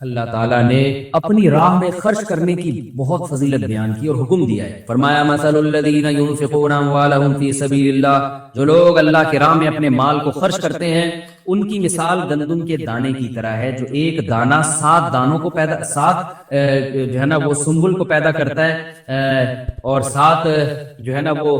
اللہ تعالیٰ نے اپنی راہ میں خرچ کرنے کی بہت فضیلت بیان کی اور حکم دیا ہے. فرمایا مثل الذین ينفقون اموالهم فی سبیل اللہ، جو لوگ اللہ کی راہ میں اپنے مال کو خرچ کرتے ہیں ان کی مثال گندم کے دانے کی طرح ہے، جو ایک دانہ 7 دانوں کو جو ہے نا وہ سنبل کو پیدا کرتا ہے اور 7 جو ہے نا وہ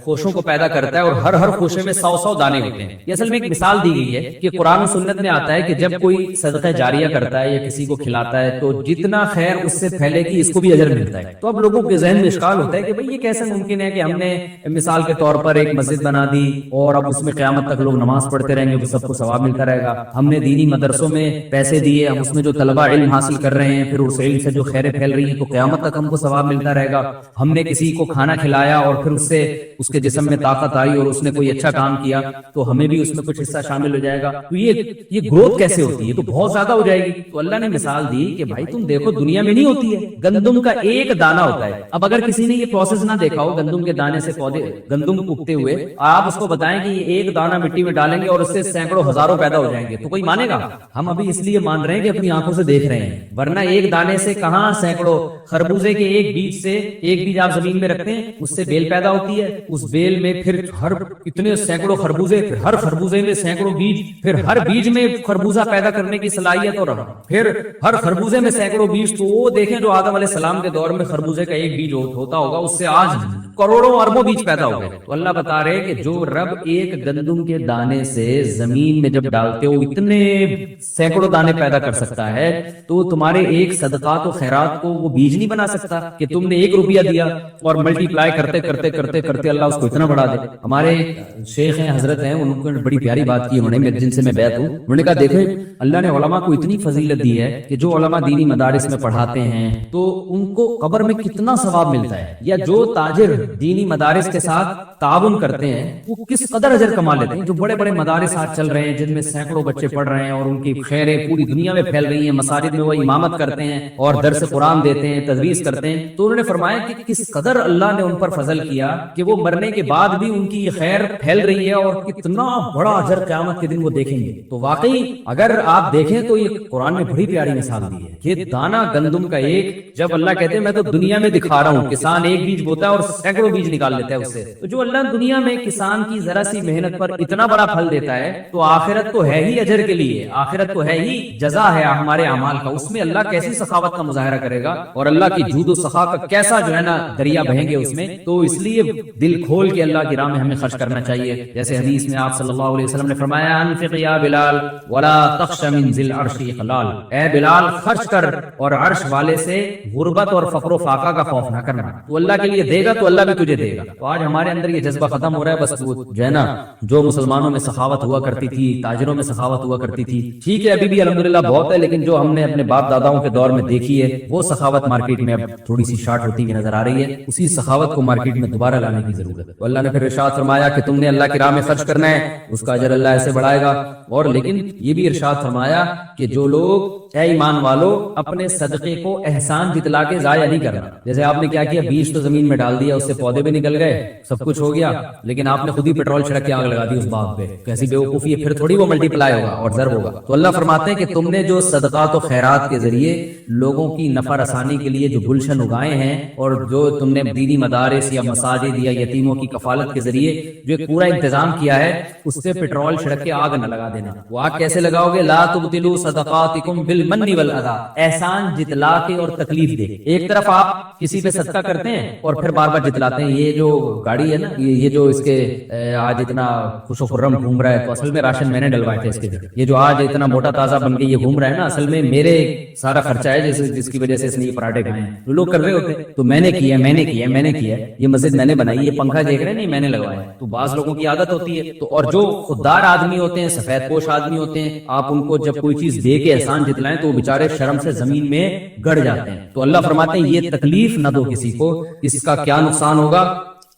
خوشوں کو پیدا کرتا ہے، اور ہر خوشے میں 100 دانے ہوتے ہیں. یہ اصل میں ایک مثال دی گئی ہے کہ قرآن و سنت میں آتا ہے کہ جب کوئی صدقہ جاریہ کرتا ہے یا کسی کو کھلاتا ہے تو جتنا خیر اس سے پھیلے گی اس کو بھی اجر ملتا ہے. تو اب لوگوں کے ذہن میں اشکال ہوتا ہے کہ بھئی یہ کیسے ممکن ہے کہ ہم نے مثال کے طور پر ایک مسجد بنا دی اور اب اس میں قیامت تک لوگ نماز پڑھتے رہیں گے تو سب کو ثواب ملتا رہے گا. ہم نے دینی مدرسوں میں پیسے دیے، ہم اس میں جو طلبہ علم حاصل کر رہے ہیں پھر اس علم سے جو خیریں پھیل رہی ہیں تو قیامت تک ہم کو ثواب ملتا رہے گا. ہم نے کسی کو کھانا کھلایا اور پھر اس سے اس کے جسم میں طاقت آئی اور اس نے کوئی اچھا کام کیا تو ہمیں بھی اس میں کچھ حصہ شامل ہو جائے گا. تو یہ گروتھ کیسے ہوتی ہے؟ تو بہت زیادہ ہو جائے گی. تو اللہ نے مثال دی کہ بھائی تم دیکھو دنیا میں نہیں ہوتی ہے، گندم کا ایک دانہ ہوتا ہے. اب اگر کسی نے یہ پروسیس نہ دیکھا ہو گندم کے دانے سے پودے گندم اگتے ہوئے، آپ اس کو بتائیں کہ یہ ایک دانہ مٹی میں ڈالیں گے اور اس سے سینکڑوں ہزاروں پیدا ہو جائیں گے تو کوئی مانے گا؟ ہم ابھی اس لیے مان رہے ہیں کہ اپنی آنکھوں سے دیکھ رہے ہیں، ورنہ ایک دانے سے کہاں سینکڑوں. خربوزے کے ایک بیج آپ زمین میں رکھتے ہیں اس سے بیل پیدا ہوتی ہے، اس بیل میں پھر ہر اتنے سینکڑوں خربوزے، پھر ہر خربوزے میں سینکڑوں بیج، پھر ہر بیج میں خربوزہ پیدا کرنے کی صلاحیت، اور پھر ہر خربوزے میں سینکڑوں بیج. تو وہ دیکھیں جو آدم علیہ السلام کے دور میں خربوزے کا ایک بیج ہوتا ہوگا اس سے آج کروڑوں اربوں بیج پیدا ہو گئے. تو اللہ بتا رہے کہ جو رب ایک گندم کے دانے سے زمین میں جب ڈالتے ہو اتنے سینکڑوں دانے پیدا کر سکتا ہے تو تمہارے ایک صدقات و خیرات کو وہ بیج نہیں بنا سکتا کہ تم نے 1 روپیہ دیا اور ملٹی پلائی کرتے کرتے کرتے کرتے اللہ اس کو اتنا بڑھا دے. ہمارے شیخ ہیں، حضرت ہیں، ان کو بڑی پیاری بات کی انہوں نے، جن سے میں بیعت ہوں. انہوں نے کہا دیکھیں اللہ نے علماء کو اتنی فضیلت دی ہے کہ جو علماء دینی مدارس میں پڑھاتے ہیں تو ان کو قبر میں کتنا ثواب ملتا ہے، یا جو تاجر دینی مدارس کے ساتھ تعاون کرتے ہیں وہ کس قدر اجر کما لیتے ہیں. جو بڑے بڑے مدارس آج چل رہے ہیں جن میں سینکڑوں بچے پڑھ رہے ہیں اور ان کی خیریں پوری دنیا میں پھیل رہی ہیں، مساجد میں وہ امامت کرتے ہیں اور درس قرآن دیتے ہیں، تدریس کرتے ہیں. تو انہوں نے فرمایا کہ کس قدر اللہ نے ان پر فضل کیا کہ وہ مرنے کے بعد بھی ان کی یہ خیر پھیل رہی ہے اور کتنا بڑا اجر قیامت کے دن وہ دیکھیں گے. تو واقعی اگر آپ دیکھیں تو یہ قرآن میں بڑی پیاری مثال دی ہے کہ دانہ گندم کا ایک، جب اللہ کہتے ہیں میں تو دنیا میں دکھا رہا ہوں، کسان ایک بیج بوتا ہے اور سینکڑوں بیج نکال لیتا ہے اس سے، تو جو اللہ دنیا میں کسان کی ذرا سی محنت پر اتنا بڑا پھل دیتا ہے تو آخرت تو ہے ہی اجر کے لیے، آخرت تو ہے ہی جزا ہے ہمارے اعمال کا. اس میں اللہ کیسی سخاوت کا مظاہرہ کرے گا اور اللہ کی جود و سخا کا کیسا جو ہے نا دریا بہیں گے اس میں. تو اس لیے دل کھول کے اللہ کی راہ میں ہمیں خرچ کرنا چاہیے. جیسے حدیث میں آپ صلی اللہ علیہ وسلم نے فرمایا انفق یا بلال ولا تخش من ذی العرش خلال، اے بلال خرچ کر اور عرش والے سے غربت اور فقر و فاقہ کا خوف نہ کرنا. تو اللہ کے لیے دے گا تو اللہ بھی تجھے دے گا. تو آج ہمارے اندر یہ جذبہ ختم ہو رہا ہے. بس جو ہے نا جو مسلمانوں میں سخاوت ہوا کرتی تھی، تاجروں میں سخاوت ہوا کرتی تھی، ٹھیک ہے ابھی بھی الحمدللہ بہت ہے، لیکن جو ہم نے اپنے باپ داداؤں کے دور میں دیکھی ہے وہ سخاوت مارکیٹ میں اب تھوڑی سی شارٹ ہوتی ہوئی نظر آ رہی ہے. اسی سخاوت کو مارکیٹ میں دوبارہ لانے کی ضرورت ہے. تو اللہ نے پھر ارشاد فرمایا کہ تم نے اللہ کی راہ میں خرچ کرنا ہے اس کا اجر اللہ ایسے بڑھائے گا. اور لیکن یہ بھی ارشاد فرمایا کہ جو لوگ اے ایمان والو اپنے صدقے کو احسان جتلا کے ضائع نہیں کرنا. جیسے آپ نے کیا کیا، بیج تو زمین میں ڈال دیا، اس سے پودے بھی نکل گئے، سب کچھ ہو گیا، لیکن آپ نے خود ہی پیٹرول چھڑک کے آگ لگا دی اس باغ پہ. کیسی بیوقوفی ہے، پھر تھوڑی وہ ملٹی پلائی ہوگا اور ضرب ہوگا. تو اللہ فرماتے ہیں کہ تم نے جو صدقات و خیرات کے ذریعے لوگوں کی نفع رسانی کے لیے جو گلشن اگائے ہیں اور جو تم نے دینی مدارس یا مساجد یا یتیموں کی کفالت کے ذریعے جو ایک پورا انتظام کیا ہے، اس سے پیٹرول چھڑک کے آگ نہ لگا دینا. وہ آگ کیسے لگاؤ گے؟ لا تبطلوا صدقاتکم بالمن والاذی، احسان جتلا کے اور تکلیف دے. ایک طرف آپ کسی پہ صدقہ کرتے ہیں اور پھر بار بار جتلاتے ہیں. یہ جو گاڑی ہے نا، یہ جو اس کے آج اتنا خوش و خرم گھوم رہا ہے تو اصل میں راشن میں نے ڈلوائے تھے اس کے. یہ جو آج اتنا موٹا تازہ بن کے یہ گھوم رہا ہے نا، اصل میں میرے سارا خرچہ ہے جس کی وجہ سے اس نے یہ پراٹھے کھائے ہیں. لوگ کر رہے ہوتے تو میں نے کیا، یہ مسجد میں نے بنائی، یہ پنکھا دیکھ رہے ہیں نہیں میں نے لگوایا. تو بعض لوگوں کی عادت ہوتی ہے. تو اور جو خوددار آدمی ہوتے ہیں، سفید پوش آدمی ہوتے ہیں، آپ ان کو جب کوئی چیز دے کے احسان جتلائیں تو وہ بےچارے شرم سے زمین میں گڑ جاتے ہیں. تو اللہ فرماتے ہیں یہ تکلیف نہ دو کسی کو، اس کا کیا نقصان ہوگا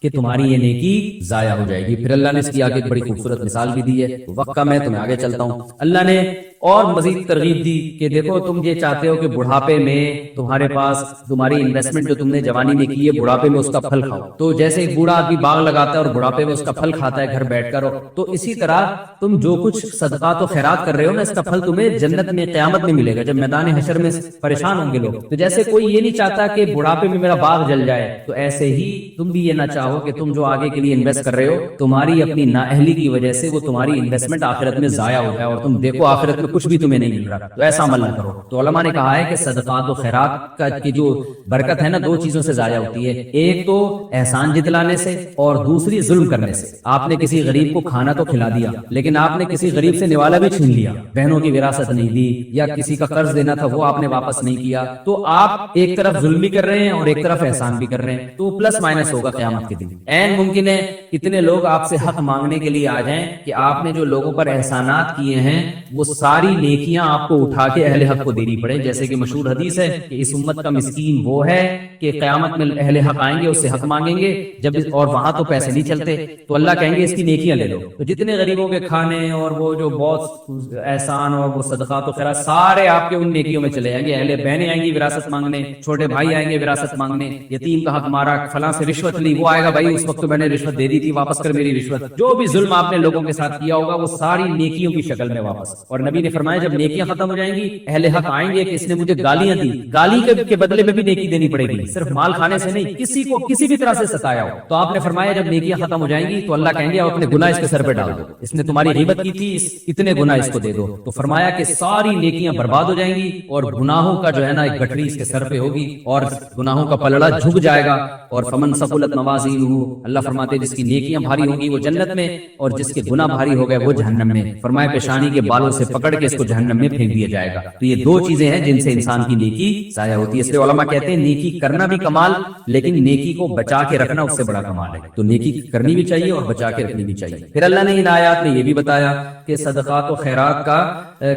کہ تمہاری یہ نیکی ضائع ہو جائے گی. پھر اللہ نے اس کی آگے ایک بڑی خوبصورت مثال بھی دی ہے. وقت کا میں تمہیں آگے چلتا ہوں. اللہ نے اور مزید ترغیب دی کہ دیکھو تم یہ چاہتے ہو کہ بڑھاپے میں تمہارے پاس تمہاری انویسٹمنٹ جو تم نے جوانی میں کی ہے بڑھاپے میں اس کا پھل کھاؤ. تو جیسے ایک بوڑھا آدمی باغ لگاتا ہے اور بڑھاپے میں اس کا پھل کھاتا ہے گھر بیٹھ کر, تو اسی طرح تم جو کچھ صدقات و خیرات کر رہے ہو نا اس کا پھل تمہیں جنت میں قیامت میں ملے گا جب میدان حشر میں پریشان ہوں گے لوگ. تو جیسے کوئی یہ نہیں چاہتا کہ بڑھاپے میں میرا باغ جل جائے, تو ایسے ہی تم بھی یہ نہ چاہو کہ تم جو آگے کے لیے انویسٹ کر رہے ہو تمہاری اپنی نااہلی کی وجہ سے وہ تمہاری انویسٹمنٹ آخرت میں ضائع ہو جائے اور تم دیکھو آخرت میں کچھ بھی تمہیں نہیں مل رہا. تو ایسا عمل نہ کرو. تو علماء نے کہا ہے کہ صدقات و خیرات کی جو برکت ہے نا دو چیزوں سے ضائع ہوتی ہے, ایک تو احسان جتلانے سے اور دوسری ظلم کرنے سے. آپ نے کسی غریب کو کھانا تو کھلا دیا لیکن آپ نے کسی غریب سے نوالا بھی چھین لیا, بہنوں کی وراثت نہیں دی یا کسی کا قرض دینا تھا وہ آپ نے واپس نہیں کیا, تو آپ ایک طرف ظلم بھی کر رہے ہیں اور ایک طرف احسان بھی کر رہے ہیں. تو پلس مائنس ہوگا قیامت کے دن. عین ممکن ہے اتنے لوگ آپ سے حق مانگنے کے لیے آ جائیں کہ آپ نے جو لوگوں پر احسانات کیے ہیں وہ ساری نیکیاں آپ کو اٹھا کے اہل حق کو دینی پڑے. جیسے کہ مشہور حدیث ہے کہ اس امت کا مسکین وہ ہے کہ قیامت میں اہل حق آئیں گے اس سے حق مانگیں گے جب اور وہاں تو پیسے نہیں چلتے, تو اللہ کہیں گے اس کی نیکیاں لے لو. تو جتنے غریبوں کے کھانے اور وہ جو بہت احسان اور وہ صدقات و خیرات سارے آپ کے ان نیکیوں میں چلے جائیں گے. اہل بہنیں آئیں گی وراثت مانگنے, چھوٹے بھائی آئیں گے وراثت مانگنے, یتیم کا حق مارا, فلاں سے رشوت لی, وہ آئے گا بھائی اس وقت تو میں نے رشوت دے دی تھی واپس کر میری رشوت. جو بھی ظلم آپ نے لوگوں کے ساتھ کیا ہوگا وہ ساری نیکیوں کی شکل میں واپس. اور نبی نے فرمایا جب نیکیاں ختم ہو جائیں گی اہل حق آئیں گے کہ اس نے مجھے گالیاں دی, گالی کے بدلے میں بھی نیکی دینی پڑے گی, صرف مال کھانے سے نہیں, کسی کو کسی بھی طرح سے ستایا ہو. تو آپ نے فرمایا جب نیکیاں ختم ہو جائیں گی تو اللہ کہیں گے آپ اپنے گناہ اس کے سر پہ ڈال دو, اس نے تمہاری غیبت کی تھی اتنے گناہ اس کو دے دو. تو فرمایا کہ ساری نیکیاں برباد ہو جائیں گی اور گناہوں کا جو ہے نا ایک گٹھڑی اس کے سر پہ ہوگی اور گناہوں کا پلڑا جھک جائے گا. اور فمن ثقلت موازینہ, اللہ فرماتے ہیں جس کی نیکیاں بھاری ہوں گی وہ جنت میں اور جس کے گناہ بھاری ہو گئے وہ جہنم میں. فرمایا پیشانی کے بالوں سے پکڑ کے اس کو جہنم میں پھینک دیا جائے گا. تو یہ دو چیزیں ہیں جن سے انسان کی نیکی ضائع ہوتی ہے. اس لیے علماء کہتے ہیں نیکی کرنا بھی کمال لیکن نیکی کو بچا کے رکھنا اس سے بڑا کمال ہے. تو نیکی کرنی بھی چاہیے اور بچا کے رکھنی بھی چاہیے. پھر اللہ نے ان آیات میں یہ بھی بتایا کہ صدقات و خیرات کا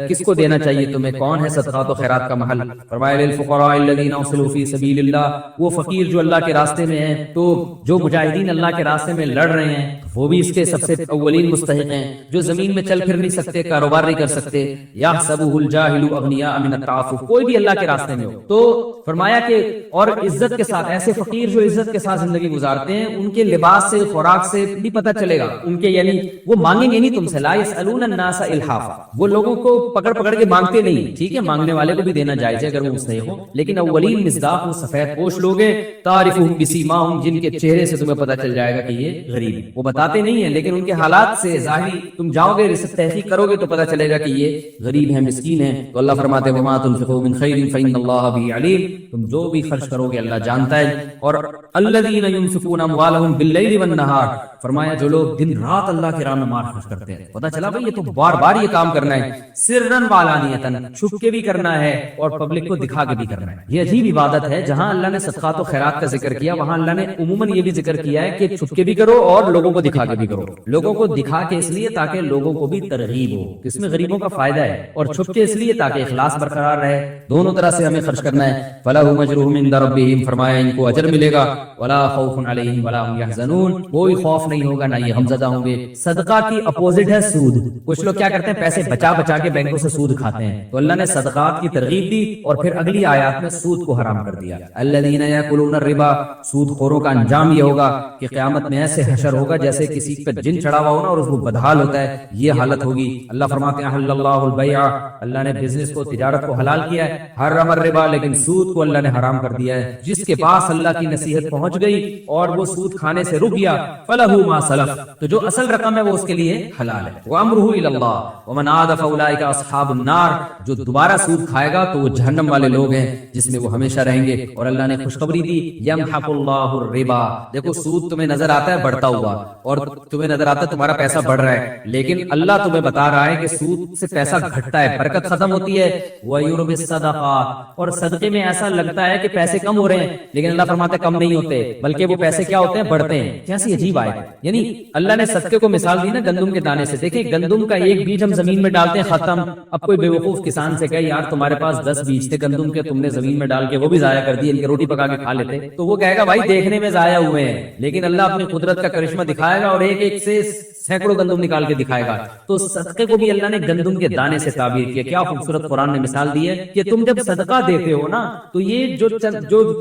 کس کو دینا چاہیے تمہیں, کون ہے صدقات و خیرات کا محل. فرمایا للفقراء الذین احصروا فی سبیل اللہ, وہ فقیر جو اللہ کے راستے میں ہیں. تو جو مجاہدین اللہ کے راستے میں لڑ رہے ہیں وہ بھی اس کے سب سے اولین مستحق ہیں. جو زمین میں چل پھر نہیں سکتے, کاروبار نہیں کر سکتے, یحسبہ الجاہل اغنیاء من التعفف, کوئی بھی اللہ کے راستے میں ہو. تو فرمایا کہ اور عزت کے ساتھ, ایسے فقیر جو عزت کے ساتھ زندگی گزارتے ہیں ان کے لباس سے خوراک سے بھی پتہ چلے گا ان کے, یعنی وہ مانگیں گے نہیں تم سے. لا یسألون الناس الحافا, وہ لوگوں کو پکڑ پکڑ کے مانگتے نہیں. ٹھیک ہے مانگنے والے کو بھی دینا جائز ہے اگر وہ مستحق ہو, لیکن اولین مصداق وہ سفید پوش لوگ ہیں. تعرفهم بسیماہم, جن کے چہرے سے تمہیں پتہ چل جائے گا کہ یہ غریب ہے. وہ بتاتے نہیں ہیں لیکن ان کے حالات سے ظاہری تم جاؤ گے تحقیق کرو گے تو پتہ چلے گا کہ یہ غریب ہیں مسکین ہیں. تو اللہ فرماتے ہیں وما تنفقوا من خیر فإن اللہ به علیم, تم جو بھی خرچ کرو گے اللہ جانتا ہے. اور الذین ينفقون اموالهم باللیل والنہار, فرمایا جو لوگ دن رات اللہ کے راہ میں مال خرچ کرتے ہیں. پتہ چلا بھائی یہ تو بار بار یہ کام کرنا ہے, سرن وعلانیتن, چھپ کے بھی کرنا ہے اور پبلک کو دکھا کے بھی کرنا ہے. یہ عجیب عبادت ہے. جہاں اللہ نے صدقات و خیرات کا ذکر کیا وہاں اللہ نے عموماً یہ بھی ذکر کیا ہے کہ چھپ کے بھی کرو اور لوگوں کو دکھا کے بھی کرو. لوگوں کو دکھا کے اس لیے تاکہ لوگوں کو بھی ترغیب ہو, اس میں غریبوں کا فائدہ ہے, اور چھپ کے اس لیے تاکہ اخلاص برقرار رہے. دونوں طرح سے ہمیں خرچ کرنا ہے. فلہم اجرہم عند ربہم, فرمایا ان کو اجر ملے گا. ولا خوف علیہم ولا هم يحزنون, کوئی خوف نہیں ہوگا نہ یہ غمزدہ ہوں گے. صدقہ کی اپوزٹ ہے سود. کچھ لوگ کیا کرتے ہیں پیسے بچا بچا کے بینکوں سے سود کھاتے ہیں. تو اللہ نے صدقات کی ترغیب دی اور پھر اگلی آیات میں سود کو حرام کر دیا. الذین یاکلون الربا, سود خوروں کا انجام یہ ہوگا کہ قیامت میں ایسے حشر ہوگا جیسے کسی پہ جن چڑھا ہوا ہو نا اور اس کو بدحال ہوتا ہے, یہ حالت ہوگی. اللہ فرماتے ہیں احل اللہ البیع, اللہ نے بزنس کو, تجارت کو حلال کیا ہے. حرم الربا, لیکن سود کو اللہ نے حرام کر دیا ہے. جس کے پاس اللہ کی نصیحت پہنچ گئی اور وہ سود کھانے سے رک گیا, فلہ ما سلف, تو جو اصل رقم ہے وہ اس کے لیے حلال ہے. وامرہ الی اللہ ومن عاد فاولئک اصحاب النار, جو دوبارہ سود کھائے گا تو وہ جہنم والے لوگ ہیں جس میں وہ ہمیشہ رہیں گے. اور اللہ نے خوشخبری دی یمحق اللہ الربا, دیکھو سود تمہیں نظر آتا ہے بڑھتا ہوا اور تمہیں نظر آتا ہے تمہارا پیسہ بڑھ رہا ہے, لیکن اللہ تمہیں بتا رہا ہے کہ سود سے پیسہ گھٹتا ہے, برکت ختم ہوتی ہے. وَيُرْبِ الصَّدَقَاتِ, اور صدقے میں ایسا لگتا ہے کہ پیسے کم ہو رہے ہیں لیکن اللہ فرماتا ہے کم نہیں ہوتے بلکہ وہ پیسے کیا ہوتے ہیں, بڑھتے ہیں. کیسی عجیب آیت ہے. یعنی اللہ نے صدقے کو مثال دی نا گندم کے دانے سے. دیکھیں گندم کا ایک بیج ہم زمین میں ڈالتے ہیں ختم. اب کوئی بیوقوف کسان سے کہے یار تمہارے پاس 10 بیج تھے گندم کے, تم نے زمین میں ڈال کے وہ بھی ضائع کر دیے, ان کی روٹی پکا کے کھا لیتے, تو وہ کہے گا بھائی دیکھنے میں ضائع ہوئے ہیں, لیکن اللہ اپنی قدرت کا کرشمہ دکھائے گا اور ایک ایک سے سینکڑوں گندم نکال کے دکھائے گا. تو صدقے کو بھی اللہ نے گندم کے دانے سے تعبیر کیا. کیا خوبصورت قرآن نے مثال دی ہے کہ تم جب صدقہ دیتے ہو نا تو یہ جو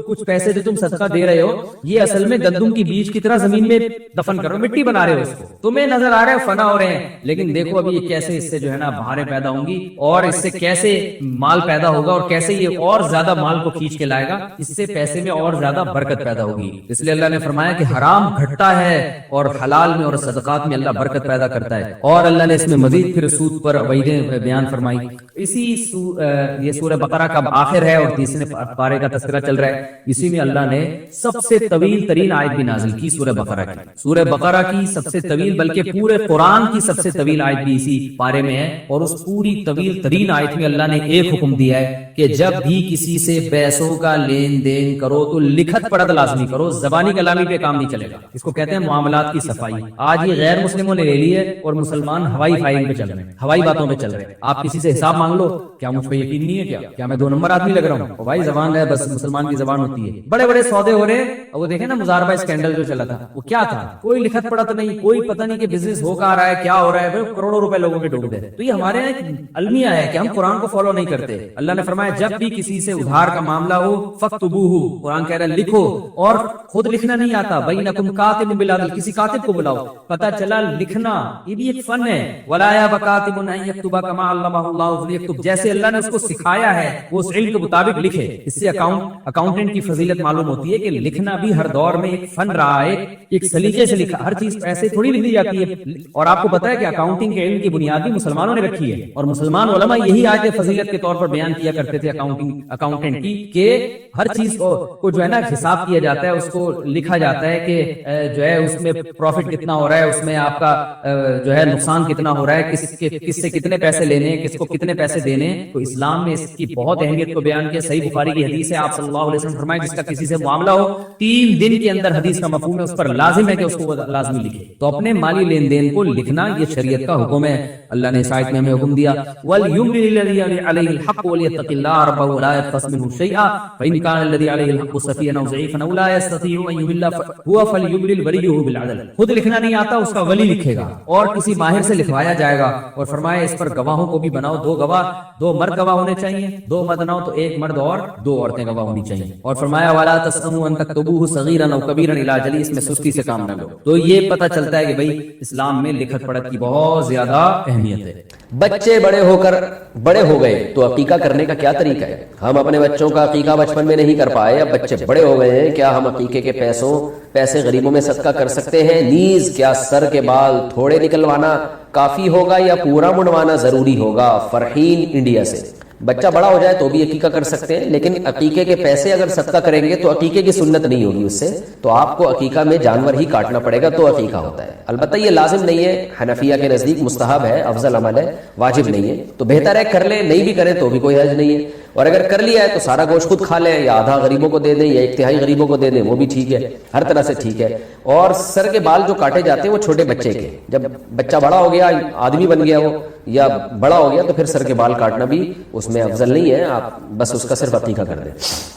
کچھ پیسے جو تم صدقہ دے رہے ہو یہ اصل میں گندم کی بیج کی طرح زمین میں دفن کرو, مٹی بنا رہے ہو اس کو. تمہیں نظر آ رہا ہے فنا ہو رہے ہیں, لیکن دیکھو ابھی یہ کیسے اس سے جو ہے نا بہاریں پیدا ہوں گی اور اس سے کیسے مال پیدا ہوگا اور کیسے یہ اور زیادہ مال کو کھینچ کے لائے گا. اس سے پیسے میں اور زیادہ برکت پیدا ہوگی. اس لیے اللہ نے فرمایا کہ حرام گھٹتا ہے اور حلال میں اور صدقات میں اللہ برکت پیدا کرتا ہے. اور اللہ نے اس میں مزید پھر سود پر وعیدیں بیان فرمائی. اسی یہ سورہ بقرہ کا آخر ہے اور تیسرے پارے کا تذکرہ چل رہا ہے. اسی میں اللہ نے سب سے طویل ترین آیت بھی نازل کی سورہ بقرہ کی. سورہ بقرہ کی سب سے طویل بلکہ پورے قرآن کی سب سے طویل آیت بھی اسی پارے میں ہے. اور اس پوری طویل ترین آیت میں اللہ نے ایک حکم دیا ہے کہ جب بھی کسی سے پیسوں کا لین دین کرو تو لکھت پڑھت لازمی کرو, زبانی کلامی پہ کام نہیں چلے گا. اس کو کہتے ہیں معاملات کی صفائی. آج یہ غیر مسلموں نے لے لی ہے اور مسلمان ہوائی فائرنگ پہ چل رہے ہیں, ہوائی باتوں پہ چل رہے ہیں. آپ کسی سے حساب مانگ لو, کیا مجھ پہ یقین نہیں ہے, کیا میں 2 نمبر آدمی لگ رہا ہوں؟ بھائی زبان ہے, بس مسلمان کی زبان ہوتی ہے. بڑے بڑے سودے ہو رہے ہیں. وہ دیکھیں نا مزاربہ اسکینڈل جو چلا تھا وہ کیا تھا, کوئی لکھت پڑھت نہیں, کوئی پتہ نہیں کہ بزنس ہو کہاں رہا ہے, کیا ہو رہا ہے, کروڑوں روپے لوگوں کے ڈوب گئے. تو یہ ہمارے یہاں ایک المیہ ہے کہ ہم قرآن کو فالو نہیں کرتے. اللہ نے فرمایا جب بھی کسی سے ادھار کا معاملہ ہو فاکتبوہ, قرآن کہہ رہا ہے لکھو. اور خود لکھنا نہیں آتا, بینکم کاتب بالعدل, کسی کاتب کو بلاؤ. پتہ چلا لکھنا یہ بھی ایک فن ہے. ولا یا کاتب ان یکتب کما علمہ اللہ فلیکتب, جیسے اللہ نے اس کو سکھایا ہے وہ اس علم کے مطابق لکھے. اس سے اکاؤنٹنٹ کی فضیلت معلوم ہوتی ہے کہ لکھنا بھی ہر دور میں ایک فن رہا ہے, ایک سلیقے سے لکھا. ہر چیز ایسے تھوڑی لکھ دی جاتی ہے. اور آپ کو پتا ہے کہ اکاؤنٹنگ کے علم کی بنیاد بھی مسلمانوں نے رکھی ہے, اور مسلمان علماء یہی آیت فضیلت کے طور پر بیان کیا کرتے تھے اکاؤنٹنٹ کی, کہ ہر چیز کو جو ہے نا حساب کیا جاتا ہے, اس کو لکھا جاتا ہے کہ جو ہے اس میں پروفٹ کتنا ہو رہا ہے, اس میں آپ کا جو ہے نقصان کتنا ہو رہا ہے, کس سے کتنے پیسے لینے, کس کو کتنے پیسے دینے. تو اسلام میں اس کی بہت اہمیت کو بیان کیا. صحیح بخاری کی حدیث ہے, آپ صلی اللہ علیہ وسلم فرمائے جس کا کسی سے معاملہ ہو 3 دن کے اندر, حدیث کا مفہوم ہے اس پر لازم ہے کہ اس کو لازمی لکھے. تو اپنے مالی لین دین کو لکھنا یہ شریعت کا حکم ہے. اللہ نے اس آیت میں ہمیں حکم دیا وَلْيُمْلِلِ الَّذِي عَلَيْهِ الْحَقُّ وَلْيَتَّقِ اللَّهَ رَبَّهُ وَلَا يَبْخَسْ مِنْهُ شَيْئًا فَإِنْ كَانَ الَّذِي عَلَيْهِ الْحَقُّ سَفِيهًا أَوْ ضَعِيفًا أَوْ لَا يَسْتَطِيعُ أَنْ يُمِلَّ هُوَ فَلْيُمْلِلْ وَلِيُّهُ بِالْعَدْلِ. خود لکھنا نہیں آتا اس کا ولی لکھے گا اور کسی ماہر سے لکھوایا جائے گا. اور فرمایا اس پر گواہوں کو بھی بناؤ, 2 گواہ, 2 مرد گواہ ہونے چاہیے, 2 مرد نہ ہو تو 1 مرد اور 2 عورتیں گواہ ہونی چاہیے. اور فرمایا وَلَا تَسْأَمُوا أَن تَكْتُبُوهُ صَغِيرًا أَوْ كَبِيرًا إِلَىٰ أَجَلِهِ, اس میں سستی سے کام نہ لو. تو یہ پتہ چلتا ہے کہ بھئی اسلام میں لکھت پڑھت کی بہت زیادہ اہمیت ہے. بچے بڑے ہو گئے تو عقیقہ کرنے کا کیا طریقہ ہے؟ ہم اپنے بچوں کا عقیقہ بچپن میں نہیں کر پائے, اب بچے بڑے ہو گئے ہیں, کیا ہم عقیقے کے پیسے غریبوں میں صدقہ کر سکتے ہیں؟ نیز کیا سر کے بال تھوڑے نکلوانا کافی ہوگا یا پورا منڈوانا ضروری ہوگا؟ فرحین انڈیا سے. بچہ بڑا ہو جائے تو بھی عقیقہ کر سکتے ہیں, لیکن عقیقے کے پیسے اگر صدقہ کریں گے تو عقیقے کی سنت نہیں ہوگی اس سے, تو آپ کو عقیقہ میں جانور ہی کاٹنا پڑے گا تو عقیقہ ہوتا ہے. البتہ یہ لازم نہیں ہے, حنفیہ کے نزدیک مستحب ہے, افضل عمل ہے, واجب نہیں ہے. تو بہتر ہے کر لیں, نہیں بھی کریں تو بھی کوئی حرج نہیں ہے. اور اگر کر لیا ہے تو سارا گوشت خود کھا لیں, یا آدھا غریبوں کو دے دیں, یا 1/3 غریبوں کو دے دیں, وہ بھی ٹھیک ہے, ہر طرح سے ٹھیک ہے. اور سر کے بال جو کاٹے جاتے ہیں وہ چھوٹے بچے کے, جب بچہ بڑا ہو گیا, آدمی بن گیا وہ یا بڑا ہو گیا, تو پھر سر کے بال کاٹنا بھی اس میں افضل نہیں ہے, آپ بس اس کا صرف عقیقہ کر دیں.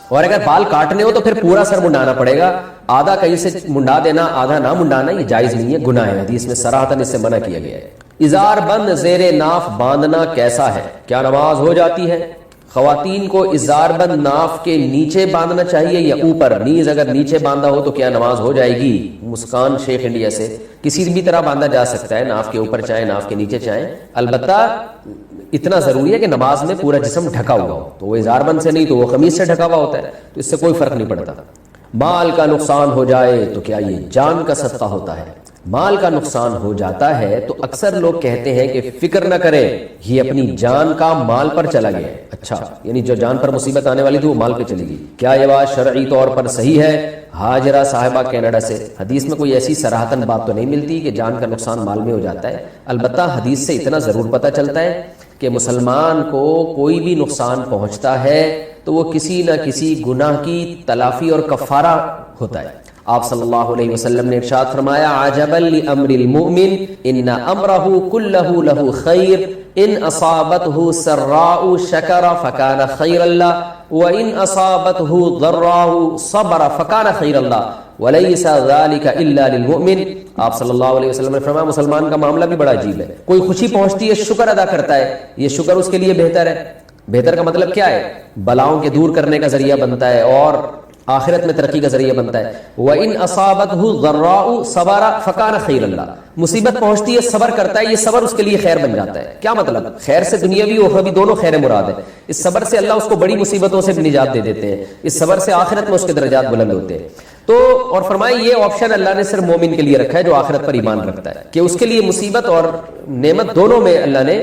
اور اگر بال کاٹنے ہو تو پھر پورا سر منڈانا پڑے گا, آدھا کہیں سے منڈا دینا آدھا نہ منڈانا یہ جائز نہیں ہے, گناہ ہے. حدیث میں صراحتاً اس سے منع کیا گیا ہے. ازار بند زیر ناف باندھنا کیسا ہے؟ کیا نماز ہو جاتی ہے؟ خواتین کو ازار بند ناف کے نیچے باندھنا چاہیے یا اوپر؟ نیز اگر نیچے باندھا ہو تو کیا نماز ہو جائے گی؟ مسکان شیخ انڈیا سے. کسی بھی طرح باندھا جا سکتا ہے, ناف کے اوپر چاہے ناف کے نیچے چاہے, البتہ اتنا ضروری ہے کہ نماز میں پورا جسم ڈھکا ہوا ہو. تو وہ ازار بند سے نہیں تو وہ قمیص سے ڈھکا ہوا ہوتا ہے, تو اس سے کوئی فرق نہیں پڑتا. مال کا نقصان ہو جائے تو کیا یہ جان کا صدقہ ہوتا ہے؟ مال کا نقصان ہو جاتا ہے تو اکثر لوگ کہتے ہیں کہ فکر نہ کریں, یہ اپنی جان کا مال پر چلا گیا. اچھا, یعنی جو جان پر مصیبت آنے والی تھی وہ مال پہ چلی گئی. کیا یہ بات شرعی طور پر صحیح ہے؟ ہاجرہ صاحبہ کینیڈا سے. حدیث میں کوئی ایسی صراحتاً بات تو نہیں ملتی کہ جان کا نقصان مال میں ہو جاتا ہے, البتہ حدیث سے اتنا ضرور پتہ چلتا ہے کہ مسلمان کو کوئی بھی نقصان پہنچتا ہے تو وہ کسی نہ کسی گناہ کی تلافی اور کفارہ ہوتا ہے. آپ صلی اللہ علیہ وسلم نے ارشاد فرمایا عجبا لامر المؤمن ان امرہ کلہ لہ خیر ان اصابتہ سراء شکر فکان خیر اللہ وان اصابتہ ضراء صبر فکان خیر اللہ وَلَيْسَ ذَلِكَ إِلَّا لِلْمُؤْمِنِ. آپ صلی اللہ علیہ وسلم نے فرمایا مسلمان کا معاملہ بھی بڑا عجیب ہے. کوئی خوشی پہنچتی ہے شکر ادا کرتا ہے, یہ شکر اس کے لیے بہتر ہے. بہتر کا مطلب کیا ہے؟ بلاؤں کے دور کرنے کا ذریعہ بنتا ہے اور آخرت میں ترقی کا ذریعہ بنتا ہے. وَإِنْ أَصَابَتْهُ ضَرَّاءُ صَبَرَ فَكَانَ خَيْرًا لَهُ. مصیبت پہنچتی ہے صبر کرتا ہے, یہ صبر اس کے لیے خیر بن جاتا ہے. کیا مطلب؟ خیر سے دنیاوی و اخروی دونوں خیر مراد ہے. اس صبر سے اللہ اس کو بڑی مصیبتوں سے بھی نجات دے دیتے ہیں, اس صبر سے آخرت میں اس کے درجات بلند ہوتے ہیں. تو اور فرمائے یہ آپشن اللہ نے صرف مومن کے لیے رکھا ہے جو آخرت پر ایمان رکھتا ہے, کہ اس کے لیے مصیبت اور نعمت دونوں میں اللہ نے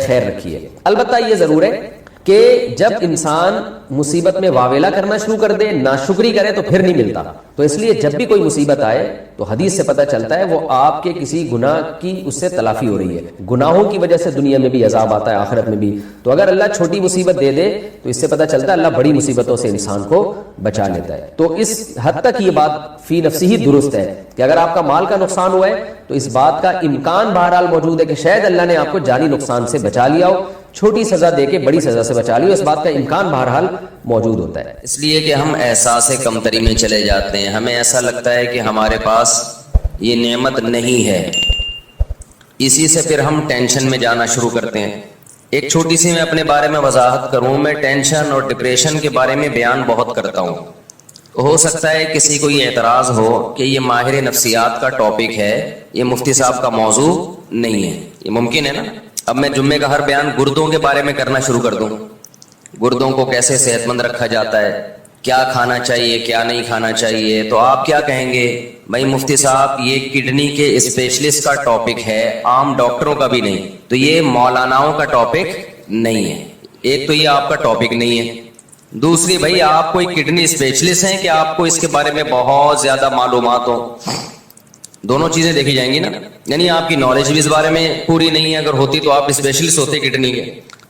خیر رکھی ہے. البتہ یہ ضرور ہے کہ جب انسان مصیبت میں واویلا کرنا شروع کر دے, ناشکری کرے, تو پھر نہیں ملتا. تو اس لیے جب بھی کوئی مصیبت آئے تو حدیث سے پتہ چلتا ہے وہ آپ کے کسی گناہ کی اس سے تلافی ہو رہی ہے. گناہوں کی وجہ سے دنیا میں بھی عذاب آتا ہے, آخرت میں بھی. تو اگر اللہ چھوٹی مصیبت دے دے تو اس سے پتہ چلتا ہے اللہ بڑی مصیبتوں سے انسان کو بچا لیتا ہے. تو اس حد تک یہ بات فی نفسی ہی درست ہے کہ اگر آپ کا مال کا نقصان ہوا ہے تو اس بات کا امکان بہرحال موجود ہے کہ شاید اللہ نے آپ کو جانی نقصان سے بچا لیا ہو, چھوٹی سزا دے کے بڑی سزا سے بچا لی, اس بات کا امکان بہرحال موجود ہوتا ہے. اس لیے کہ ہم احساس کمتری میں چلے جاتے ہیں, ہمیں ایسا لگتا ہے کہ ہمارے پاس یہ نعمت نہیں ہے, اسی سے پھر ہم ٹینشن میں جانا شروع کرتے ہیں. ایک چھوٹی سی میں اپنے بارے میں وضاحت کروں, میں ٹینشن اور ڈپریشن کے بارے میں بیان بہت کرتا ہوں. ہو سکتا ہے کسی کو یہ اعتراض ہو کہ یہ ماہر نفسیات کا ٹاپک ہے, یہ مفتی صاحب کا موضوع نہیں ہے. یہ ممکن ہے نا. اب میں جمعے کا ہر بیان گردوں کے بارے میں کرنا شروع کر دوں, گردوں کو کیسے صحت مند رکھا جاتا ہے, کیا کھانا چاہیے کیا نہیں کھانا چاہیے, تو آپ کیا کہیں گے, بھائی مفتی صاحب یہ کڈنی کے اسپیشلسٹ کا ٹاپک ہے, عام ڈاکٹروں کا بھی نہیں, تو یہ مولاناؤں کا ٹاپک نہیں ہے. ایک تو یہ آپ کا ٹاپک نہیں ہے, دوسری بھائی آپ کوئی کڈنی اسپیشلسٹ ہیں کہ آپ کو اس کے بارے میں بہت زیادہ معلومات ہو. دونوں چیزیں دیکھی جائیں گی نا, یعنی آپ کی نالج بھی اس بارے میں پوری نہیں ہے, اگر ہوتی تو آپ اسپیشلسٹ ہوتے کڈنی کے.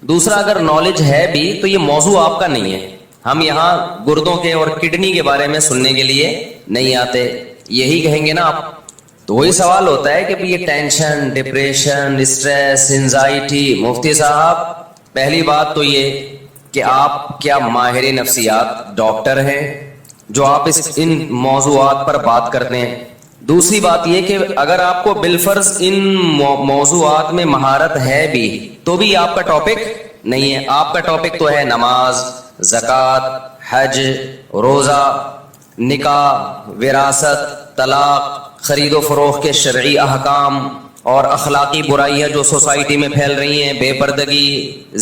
دوسرا اگر نالج ہے بھی تو یہ موضوع آپ کا نہیں ہے, ہم یہاں گردوں کے اور کڈنی کے بارے میں سننے کے لیے نہیں آتے, یہی کہیں گے نا آپ. تو وہی سوال ہوتا ہے کہ یہ ٹینشن, ڈپریشن, اسٹریس, انزائٹی, مفتی صاحب پہلی بات تو یہ کہ آپ کیا ماہر نفسیات ڈاکٹر ہیں جو آپ ان موضوعات پر بات کرتے ہیں. دوسری بات یہ کہ اگر آپ کو بالفرض ان موضوعات میں مہارت ہے بھی تو بھی آپ کا ٹاپک نہیں ہے. آپ کا ٹاپک تو ہے نماز, زکوٰۃ, حج, روزہ, نکاح, وراثت, طلاق, خرید و فروخت کے شرعی احکام اور اخلاقی برائیاں جو سوسائٹی میں پھیل رہی ہیں, بے پردگی,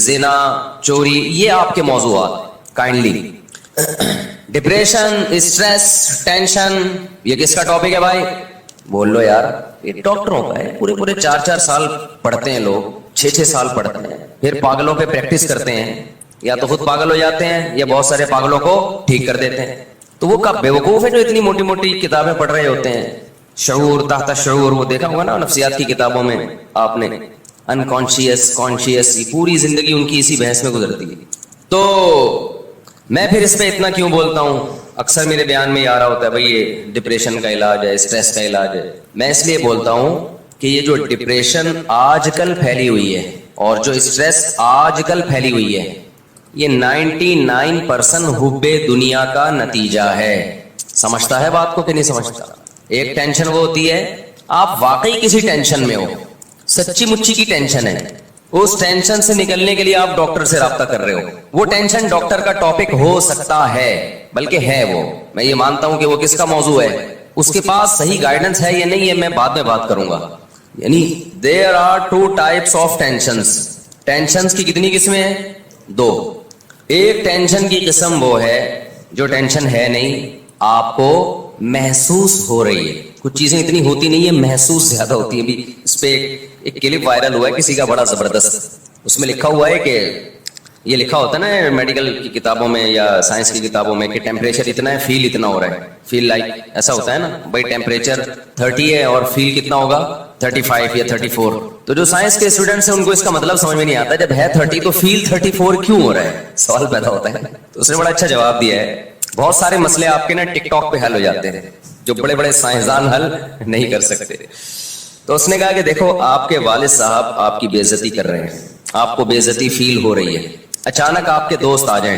زنا, چوری, یہ آپ کے موضوعات. کائنڈلی ڈپریشن, اسٹریس, ٹینشن, یہ کس کا ٹاپک ہے بھائی؟ بول لو یار. یہ ڈاکٹروں کا ہے. پورے 4 سال پڑھتے ہیں لوگ, 6 سال پڑھتے ہیں, پھر پاگلوں پہ پریکٹس کرتے ہیں, یا تو خود پاگل ہو جاتے ہیں یا بہت سارے پاگلوں کو ٹھیک کر دیتے ہیں. تو وہ کب بیوقوف ہے جو اتنی موٹی موٹی کتابیں پڑھ رہے ہوتے ہیں, شعور, تحت شعور, وہ دیکھا ہوگا نا نفسیات کی کتابوں میں آپ نے, انکانشیس, کانشیس, پوری زندگی ان کی اسی بحث میں گزرتی ہے. تو میں پھر اس پہ اتنا کیوں بولتا ہوں, اکثر میرے بیان میں یہ آ رہا ہوتا ہے بھائی یہ ڈپریشن کا علاج ہے, اسٹریس کا علاج ہے. میں اس لیے بولتا ہوں کہ یہ جو ڈپریشن آج کل پھیلی ہوئی ہے اور جو اسٹریس آج کل پھیلی ہوئی ہے, یہ 99% حب دنیا کا نتیجہ ہے. سمجھتا ہے بات کو کہ نہیں سمجھتا؟ ایک ٹینشن وہ ہوتی ہے آپ واقعی کسی ٹینشن میں ہو, سچی مچی کی ٹینشن ہے, اس ٹینشن سے نکلنے کے لیے آپ ڈاکٹر سے رابطہ کر رہے ہو. وہ ٹینشن ڈاکٹر کا ٹاپک ہو سکتا ہے, بلکہ ہے وہ, میں یہ مانتا ہوں کہ وہ کس کا موضوع ہے. اس کے پاس صحیح گائیڈنس ہے یا نہیں ہے میں بعد میں بات کروں گا. یعنی there are 2 types of tensions. Tensions کی کتنی قسمیں ہیں؟ 2. ایک ٹینشن کی قسم وہ ہے جو ٹینشن ہے نہیں, آپ کو محسوس ہو رہی ہے. کچھ چیزیں اتنی ہوتی نہیں ہے, محسوس زیادہ ہوتی ہیں. بھی اس پہ ایک کلپ وائرل ہوا ہے کسی کا بڑا زبردست, اس میں لکھا ہوا ہے کہ یہ لکھا ہوتا ہے نا میڈیکل کی کتابوں میں یا سائنس کی کتابوں میں کہ ٹیمپریچر اتنا ہے, فیل اتنا ہو رہا ہے, فیل لائک ایسا ہوتا ہے نا بھائی ٹیمپریچر 30 ہے اور فیل کتنا ہوگا 35 یا 34. تو جو سائنس کے اسٹوڈنٹس ہیں ان کو اس کا مطلب سمجھ میں نہیں آتا, جب ہے 30 تو فیل 34 کیوں ہو رہا ہے, سوال پیدا ہوتا ہے. تو اس نے بڑا اچھا جواب دیا ہے. بہت سارے مسئلے آپ کے نا ٹک ٹاک پہ حل ہو جاتے ہیں جو بڑے بڑے سائنسدان حل نہیں کر سکتے. تو اس نے کہا کہ دیکھو آپ کے والد صاحب آپ کی بے عزتی کر رہے ہیں, آپ کو بے عزتی فیل ہو رہی ہے, اچانک آپ کے دوست آ جائیں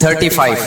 35।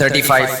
35।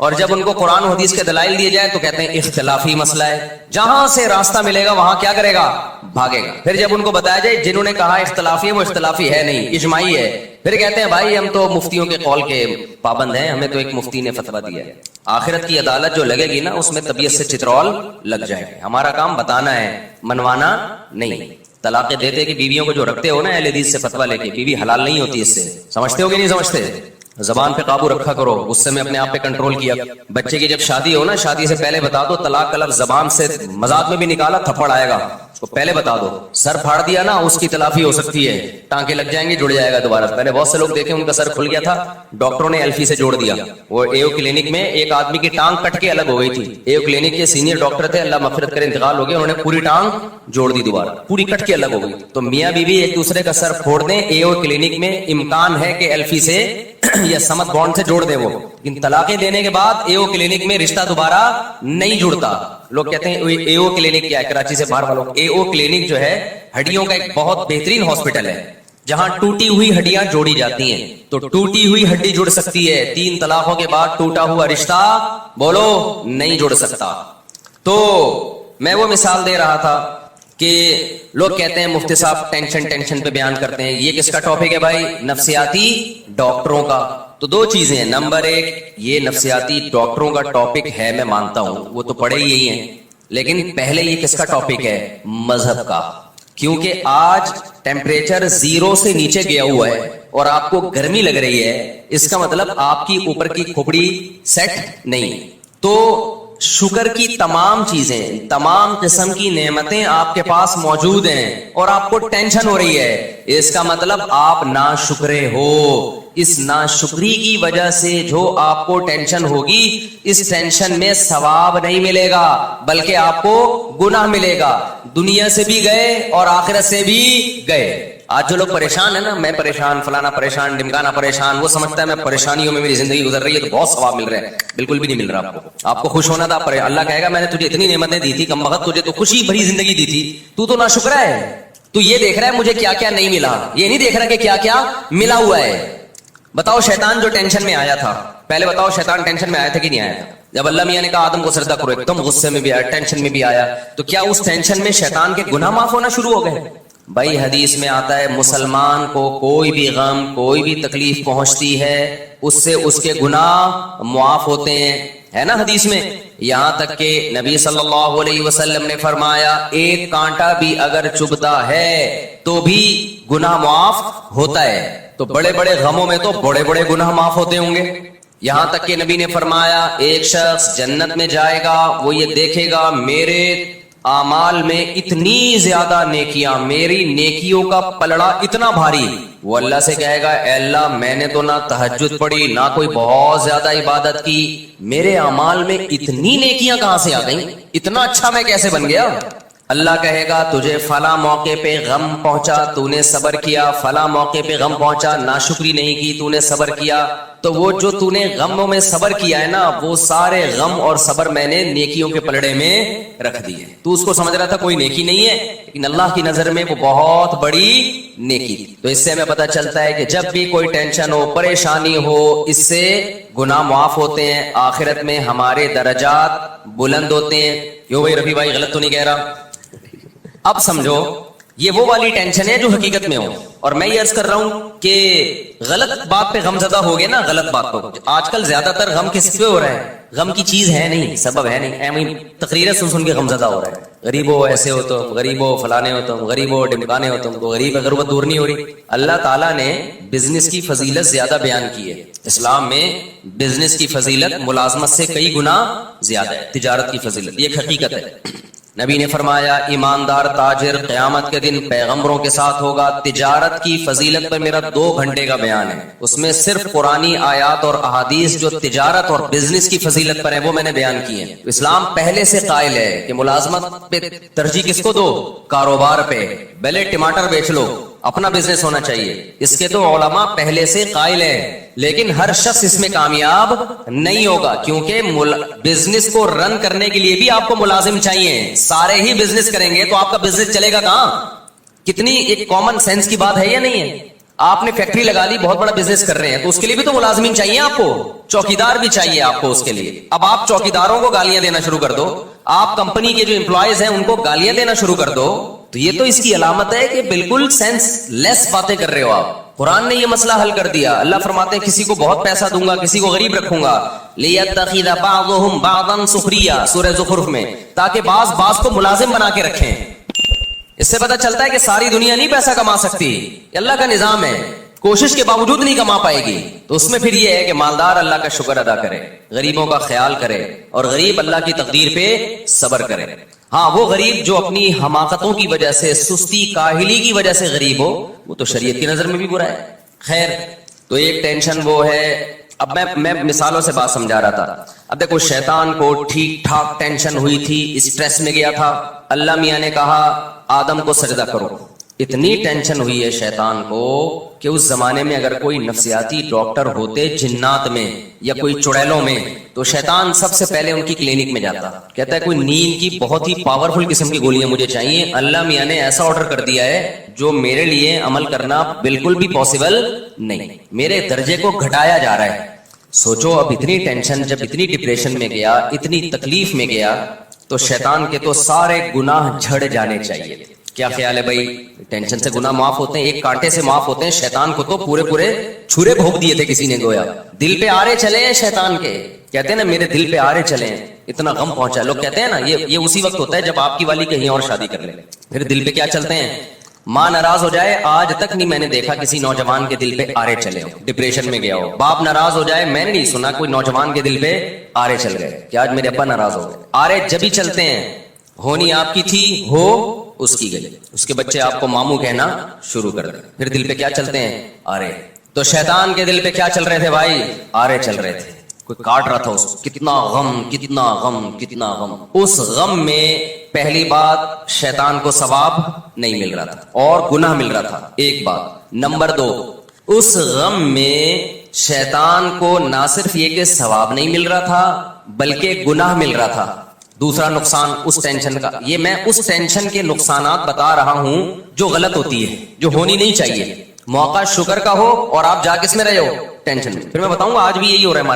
اور جب ان کو قرآن و حدیث کے دلائل دیے جائیں تو کہتے ہیں اختلافی مسئلہ ہے. جہاں سے راستہ ملے گا وہاں کیا کرے گا؟ بھاگے گا. پھر جب ان کو بتایا جائے جنہوں نے کہا اختلافی ہے وہ اختلافی ہے نہیں، اجماعی ہے، پھر کہتے ہیں بھائی ہم تو مفتیوں کے قول کے پابند ہیں، ہمیں تو ایک مفتی نے فتویٰ دیا ہے. آخرت کی عدالت جو لگے گی نا اس میں طبیعت سے چترول لگ جائے گی. ہمارا کام بتانا ہے، منوانا نہیں. طلاقیں دیتے کہ بیویوں کو جو رکھتے ہو نا اہل حدیث سے فتویٰ لے کے، بیوی حلال نہیں ہوتی اس سے. سمجھتے ہو کہ نہیں سمجھتے؟ زبان پہ قابو رکھا کرو، غصے میں اپنے آپ پہ کنٹرول کیا. بچے کی جب شادی ہو نا، شادی سے پہلے بتا دو طلاق کا لفظ زبان سے مذاق میں بھی نکالا تھپڑ آئے گا، اس کو پہلے بتا دو. سر پھاڑ دیا نا اس کی تلافی ہو سکتی ہے، ٹانکے لگ جائیں گے، جڑ جائے گا دوبارہ. پہلے بہت سے لوگ دیکھیں ان کا سر کھل گیا تھا، ڈاکٹروں نے ایلفی سے جوڑ دیا. وہ ایو کلینک میں ایک آدمی کی ٹانگ کٹ کے الگ ہو گئی تھی. ایو کلینک کے سینئر ڈاکٹر تھے، اللہ مغفرت کرے انتقال ہو گیا، انہوں نے پوری ٹانگ جوڑ دی، دوبارہ پوری کٹ کے الگ ہو گئی. تو میاں بیوی ایک دوسرے کا سر پھوڑ دیں، ایو کلینک میں امکان ہے کہ ایلفی سے یا سمت بانڈ سے جوڑ دے وہ، لیکن طلاقیں دینے کے بعد ایو کلینک میں رشتہ دوبارہ نہیں جڑتا. لوگ کہتے ہیں ایو کلینک کیا ہے؟ کراچی سے باہر والوں، ایو کلینک جو ہے ہڈیوں کا ایک بہت بہترین ہاسپٹل ہے جہاں ٹوٹی ہوئی ہڈیاں جوڑی جاتی ہیں. تو ٹوٹی ہوئی ہڈی جڑ سکتی ہے، 3 طلاقوں کے بعد ٹوٹا ہوا رشتہ بولو نہیں جڑ سکتا. تو میں وہ مثال دے رہا تھا کہ لوگ کہتے ہیں مفتی صاحب ٹینشن پہ بیان کرتے ہیں. یہ کس کا ٹاپک ہے بھائی؟ نفسیاتی ڈاکٹروں کا. تو 2 چیزیں ہیں. نمبر 1 یہ نفسیاتی ڈاکٹروں کا ٹاپک ہے، میں مانتا ہوں وہ تو پڑھے ہی ہیں، لیکن پہلے یہ کس کا ٹاپک ہے؟ مذہب کا. کیونکہ آج ٹیمپریچر 0 سے نیچے گیا ہوا ہے اور آپ کو گرمی لگ رہی ہے، اس کا مطلب آپ کی اوپر کی کھوپڑی سیٹ نہیں. تو شکر کی تمام چیزیں، تمام قسم کی نعمتیں آپ کے پاس موجود ہیں اور آپ کو ٹینشن ہو رہی ہے، اس کا مطلب آپ ناشکرے ہو. اس ناشکری کی وجہ سے جو آپ کو ٹینشن ہوگی، اس ٹینشن میں ثواب نہیں ملے گا بلکہ آپ کو گناہ ملے گا. دنیا سے بھی گئے اور آخرت سے بھی گئے. آج جو لوگ پریشان ہیں نا، میں پریشان، فلانا پریشان، ڈمکانا پریشان، وہ سمجھتا ہے میں پریشانیوں میں میری زندگی گزر رہی ہے تو بہت ثواب مل رہا ہے. بالکل بھی نہیں مل رہا. آپ کو خوش ہونا تھا، اللہ کہے گا میں نے تجھے اتنی نعمتیں دی تھی، کم وقت تجھے تو خوشی بھری زندگی دی تھی، تو ناشکرا ہے. تو یہ دیکھ رہا ہے مجھے کیا کیا نہیں ملا، یہ نہیں دیکھ رہا کہ کیا کیا ملا ہوا ہے. بتاؤ شیطان جو ٹینشن میں آیا تھا، پہلے بتاؤ شیطان ٹینشن میں آیا تھا کہ نہیں آیا تھا؟ جب اللہ میاں نے کہا آدم کو سجدہ کرو، ایک دم غصے میں بھی آیا، ٹینشن میں بھی آیا. تو کیا اس ٹینشن میں شیطان کے گناہ معاف ہونا شروع ہو گئے؟ بھائی حدیث میں آتا ہے مسلمان کو کوئی بھی غم، کوئی بھی تکلیف پہنچتی ہے اس سے اس کے گناہ معاف ہوتے ہیں، ہے نا حدیث میں. یہاں تک کہ نبی صلی اللہ علیہ وسلم نے فرمایا ایک کانٹا بھی اگر چبھتا ہے تو بھی گناہ معاف ہوتا ہے. تو بڑے بڑے غموں میں تو بڑے بڑے گناہ معاف ہوتے ہوں گے. یہاں تک کہ نبی نے فرمایا ایک شخص جنت میں جائے گا، وہ یہ دیکھے گا میرے اعمال میں اتنی زیادہ نیکیاں، میری نیکیوں کا پلڑا اتنا بھاری. وہ اللہ سے کہے گا اے اللہ میں نے تو نہ تہجد پڑھی، نہ کوئی بہت زیادہ عبادت کی، میرے اعمال میں اتنی نیکیاں کہاں سے آ گئیں، اتنا اچھا میں کیسے بن گیا؟ اللہ کہے گا تجھے فلاں موقع پہ غم پہنچا، تو نے صبر کیا، فلاں موقع پہ غم پہنچا، ناشکری نہیں کی، تو نے صبر کیا. تو وہ جو تو نے غموں میں صبر کیا ہے نا، وہ سارے غم اور صبر میں نے نیکیوں کے پلڑے میں رکھ دیے. تو اس کو سمجھ رہا تھا کوئی نیکی نہیں ہے، لیکن اللہ کی نظر میں وہ بہت بڑی نیکی تھی. تو اس سے ہمیں پتہ چلتا ہے کہ جب بھی کوئی ٹینشن ہو، پریشانی ہو، اس سے گناہ معاف ہوتے ہیں، آخرت میں ہمارے درجات بلند ہوتے ہیں. کیوں بھائی رفیع بھائی غلط تو نہیں کہہ رہا؟ اب سمجھو یہ وہ والی ٹینشن ہے جو حقیقت میں ہو. اور میں یہ عرض کر رہا ہوں کہ غلط بات پہ غم زدہ ہو گئے نا، غلط بات پہ. آج کل زیادہ تر غم کس پہ ہو رہا ہے؟ غم کی چیز ہے نہیں، سبب ہے نہیں، ایویں تقریریں سن کے غم زدہ ہو رہا ہے. غریب ہو ایسے ہو تم، غریب ہو فلانے ہو تم، غریب ہو ڈمکانے ہو تم، تو غریب غربت دور نہیں ہو رہی. اللہ تعالیٰ نے بزنس کی فضیلت زیادہ بیان کی ہے. اسلام میں بزنس کی فضیلت ملازمت سے کئی گنا زیادہ ہے، تجارت کی فضیلت، یہ حقیقت ہے. نبی نے فرمایا ایماندار تاجر قیامت کے دن پیغمبروں کے ساتھ ہوگا. تجارت کی فضیلت پر میرا 2 گھنٹے کا بیان ہے، اس میں صرف قرآنی آیات اور احادیث جو تجارت اور بزنس کی فضیلت پر ہے وہ میں نے بیان کی ہے. اسلام پہلے سے قائل ہے کہ ملازمت پہ ترجیح کس کو دو؟ کاروبار پہ. بھلے ٹماٹر بیچ لو، اپنا بزنس ہونا چاہیے، اس کے تو علماء پہلے سے قائل ہیں. لیکن ہر شخص اس میں کامیاب نہیں ہوگا، کیونکہ بزنس کو رن کرنے کے لیے بھی آپ کو ملازم چاہیے. سارے ہی بزنس کریں گے تو آپ کا بزنس چلے گا کہاں؟ کتنی ایک کامن سینس کی بات ہے یا نہیں ہے؟ آپ نے فیکٹری لگا لی, بہت بڑا بزنس کر رہے ہیں, تو اس کے لیے بھی تو ملازمین چاہیے آپ کو, چوکیدار بھی چاہیے آپ کو اس کے لیے. اب آپ چوکیداروں کو گالیاں دینا شروع کر دو, آپ کمپنی کے جو امپلائیز ہیں ان کو گالیاں دینا شروع کر دو, تو یہ تو اس کی علامت ہے کہ بالکل سینس لیس باتیں کر رہے ہو آپ. قرآن نے یہ مسئلہ حل کر دیا. اللہ فرماتے ہیں کسی کو بہت پیسہ دوں گا, کسی کو غریب رکھوں گا, لِيَتَّخِذَ بَعْضُهُمْ بَعْضًا سُخْرِيًّا, سورہ زخرف میں, تاکہ بعض کو ملازم بنا کے رکھیں. اس سے پتہ چلتا ہے کہ ساری دنیا نہیں پیسہ کما سکتی, یہ اللہ کا نظام ہے, کوشش کے باوجود نہیں کما پائے گی. تو اس میں پھر یہ ہے کہ مالدار اللہ کا شکر ادا کرے, غریبوں کا خیال کرے, اور غریب اللہ کی تقدیر پہ صبر کرے. ہاں وہ غریب جو اپنی حماقتوں کی وجہ سے, سستی کاہلی کی وجہ سے غریب ہو, وہ تو شریعت کی نظر میں بھی برا ہے. خیر, تو ایک ٹینشن وہ ہے. اب میں مثالوں سے بات سمجھا رہا تھا. اب دیکھو شیطان کو ٹھیک ٹھاک ٹینشن ہوئی تھی, اسٹریس میں گیا تھا, اللہ میاں نے کہا آدم کو سجدہ کرو. اتنی ٹینشن ہوئی ہے شیطان کو کہ اس زمانے میں اگر کوئی نفسیاتی ڈاکٹر ہوتے جنات میں یا کوئی چڑیلوں میں, تو شیطان سب سے پہلے ان کی کلینک میں جاتا, کہتا ہے کوئی نیند کی بہت ہی پاورفل قسم کی گولیاں مجھے چاہیے, اللہ میاں نے ایسا آرڈر کر دیا ہے جو میرے لیے عمل کرنا بالکل بھی پاسبل نہیں, میرے درجے کو گھٹایا جا رہا ہے. سوچو اب اتنی ٹینشن, جب اتنی ڈپریشن میں گیا, اتنی تکلیف میں گیا, تو شیطان کے تو سارے گناہ جھڑ جانے چاہیے. کیا خیال ہے بھائی, ٹینشن سے گناہ معاف ہوتے ہیں, ایک کانٹے سے معاف ہوتے ہیں. شیطان کو تو پورے چھرے بھونک دیے تھے کسی نے, گویا دل پہ آرے چلے ہیں شیطان کے. کہتے ہیں نا میرے دل پہ آرے چلے ہیں, اتنا غم پہنچا. لوگ کہتے ہیں نا یہ اسی وقت ہوتا ہے جب آپ کی والی کہیں اور شادی کر لے, پھر دل پہ کیا چلتے ہیں, ماں ناراض ہو جائے, آج تک نہیں میں نے دیکھا کسی نوجوان کے دل پہ آرے چلے ہو, ڈپریشن میں گیا ہو. باپ ناراض ہو جائے, میں نے نہیں سنا کوئی نوجوان کے دل پہ آرے چل گئے کہ آج میرے ابا ناراض ہو گئے. آرے جب ہی چلتے ہیں, ہونی آپ کی تھی, ہو اس کی گئی, اس کے بچے آپ کو ماموں کہنا شروع کر دیں, پھر دل پہ کیا چلتے ہیں, آرے. تو شیطان کے دل پہ کیا چل رہے تھے بھائی, آرے چل رہے تھے. کوئی کاٹ رہا تھا اس کو, کتنا غم کتنا غم کتنا غم. اس غم میں پہلی بات شیطان کو ثواب نہیں مل رہا تھا اور گناہ مل رہا تھا, ایک بات. نمبر دو, اس غم میں شیطان کو نہ صرف یہ کہ ثواب نہیں مل رہا تھا بلکہ گناہ مل رہا تھا. دوسرا نقصان اس ٹینشن کا, یہ میں اس ٹینشن کے نقصانات بتا رہا ہوں جو غلط ہوتی ہے, جو ہونی نہیں چاہیے. موقع شکر کا ہو اور آپ جا کس میں رہے ہو, ٹینشن میں. پھر میں بتاؤں گا آج بھی یہی ہو رہا ہے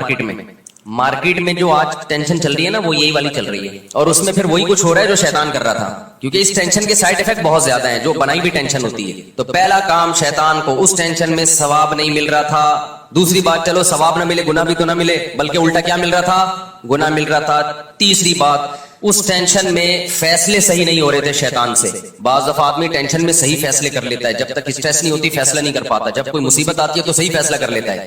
مارکیٹ میں جو آج ٹینشن چل رہی ہے نا, وہ یہی والی چل رہی ہے. اور اس میں پھر وہی کچھ ہو رہا ہے جو شیطان کر رہا تھا, کیونکہ اس ٹینشن کے سائیڈ افیکٹ بہت زیادہ ہیں, جو بنائی بھی ٹینشن ہوتی ہے. تو پہلا کام, شیطان کو اس ٹینشن میں ثواب نہیں مل رہا تھا. دوسری بات, چلو ثواب نہ ملے, گناہ بھی تو نہ ملے, بلکہ الٹا کیا مل رہا تھا, گناہ مل رہا تھا. تیسری بات, اس ٹینشن میں فیصلے صحیح نہیں ہو رہے تھے شیطان سے. بعض دفعہ آدمی ٹینشن میں صحیح فیصلے کر لیتا ہے, جب تک اسٹریس نہیں ہوتی فیصلہ نہیں کر پاتا. جب کوئی مصیبت آتی ہے تو صحیح فیصلہ کر لیتا ہے.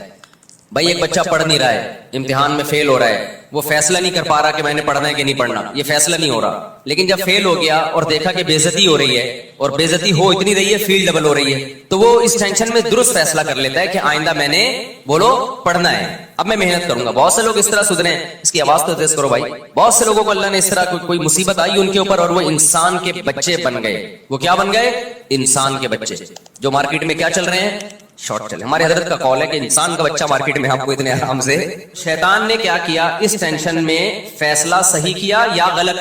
بھائی ایک بچہ پڑھ نہیں رہا ہے, امتحان میں فیل ہو رہا ہے, وہ فیصلہ نہیں کر پا رہا کہ میں نے پڑھنا ہے کہ نہیں پڑھنا, یہ فیصلہ نہیں ہو رہا. لیکن جب فیل ہو گیا اور دیکھا کہ بے عزتی ہو رہی ہے, اور بے عزتی ہو اتنی رہی ہے, فیل ڈبل ہو رہی ہے, تو وہ اس ٹینشن میں درست فیصلہ کر لیتا ہے کہ آئندہ میں نے بولو پڑھنا ہے, اب میں محنت کروں گا. بہت سے لوگ اس طرح سدھرے, اس کی آواز تو تیز کرو بھائی. بہت سے لوگوں کو اللہ نے اس طرح کوئی مصیبت آئی ان کے اوپر اور وہ انسان کے بچے بن گئے. وہ کیا بن گئے, انسان کے بچے, جو مارکیٹ میں کیا چل رہے ہیں, شارٹ چلے. ہمارے حضرت کا قول ہے کہ انسان کا بچہ مارکیٹ میں آپ کو اتنے آرام سے. شیطان نے کیا کیا, اس ٹینشن میں فیصلہ صحیح کیا یا غلط.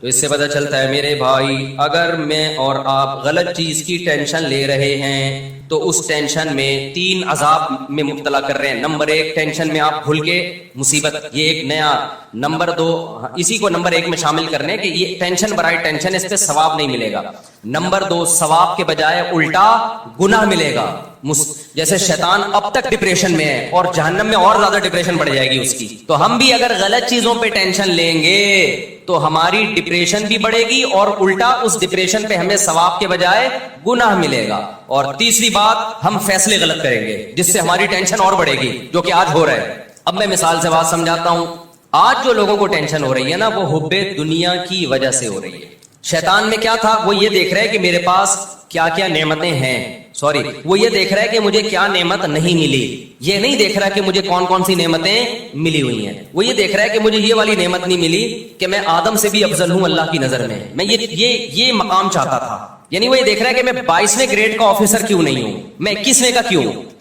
تو اس سے پتہ چلتا ہے میرے بھائی, اگر میں اور آپ غلط چیز کی ٹینشن لے رہے ہیں تو اس ٹینشن میں 3 عذاب میں مبتلا کر رہے ہیں. نمبر 1, ٹینشن میں آپ بھول کے مصیبت, یہ ایک نیا. نمبر 2, اسی کو نمبر 1 میں شامل کرنے کہ یہ ٹینشن برائے ٹینشن, اس پہ ثواب نہیں ملے گا. نمبر 2, ثواب کے بجائے الٹا گناہ ملے گا. جیسے شیطان اب تک ڈپریشن میں ہے اور جہنم میں اور زیادہ ڈپریشن بڑھ جائے گی اس کی. تو ہم بھی اگر غلط چیزوں پہ ٹینشن لیں گے تو ہماری ڈپریشن بھی بڑھے گی اور الٹا اس ڈپریشن پہ ہمیں ثواب کے بجائے گناہ ملے گا. اور تیسری بات, ہم فیصلے غلط کریں گے جس سے ہماری ٹینشن اور بڑھے گی, جو کہ آج ہو رہا ہے. اب میں مثال سے بات سمجھاتا ہوں. آج جو لوگوں کو ٹینشن ہو رہی ہے نا, وہ حب دنیا کی وجہ سے ہو رہی ہے. شیطان میں کیا تھا, وہ یہ دیکھ رہا ہے کہ میرے پاس کیا کیا نعمتیں ہیں, وہ یہ دیکھ رہا ہے کہ مجھے کیا نعمت نہیں ملی. یہ نہیں دیکھ رہا کہ مجھے کون کون سی نعمتیں ملی ہوئی ہیں. وہ یہ دیکھ رہا ہے کہ مجھے یہ والی نعمت نہیں ملی کہ میں آدم سے بھی افضل ہوں اللہ کی نظر میں, میں یہ مقام چاہتا تھا. یعنی وہ یہ دیکھ رہا ہے کہ میں 22ویں گریڈ کا آفیسر کیوں نہیں ہوں, میں 21ویں کا کیوں ہوں.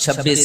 26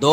2